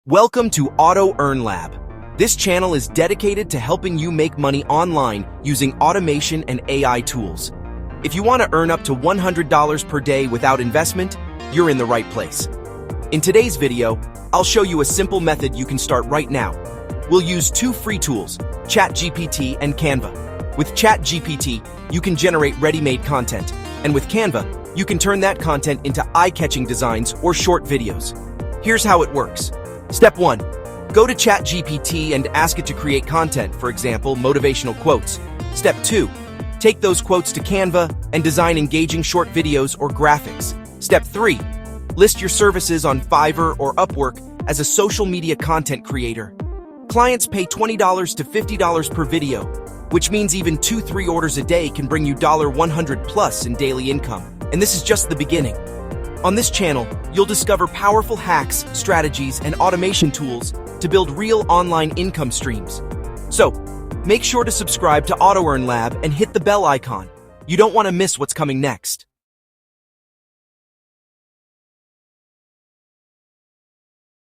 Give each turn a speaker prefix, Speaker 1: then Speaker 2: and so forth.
Speaker 1: Welcome to Auto Earn Lab. This channel is dedicated to helping you make money online using automation and AI tools. If you want to earn up to $100 per day without investment, you're in the right place. In today's video, I'll show you a simple method you can start right now. We'll use two free tools, ChatGPT and Canva. With ChatGPT, you can generate ready-made content, and with Canva, you can turn that content into eye-catching designs or short videos. Here's how it works. Step 1. Go to ChatGPT and ask it to create content, for example, motivational quotes. Step 2. Take those quotes to Canva and design engaging short videos or graphics. Step 3. List your services on Fiverr or Upwork as a social media content creator. Clients pay $20 to $50 per video, which means even 2-3 orders a day can bring you $100 plus in daily income. And this is just the beginning. On this channel, you'll discover powerful hacks, strategies, and automation tools to build real online income streams. So, make sure to subscribe to Auto Earn Lab and hit the bell icon. You don't want to miss what's coming next.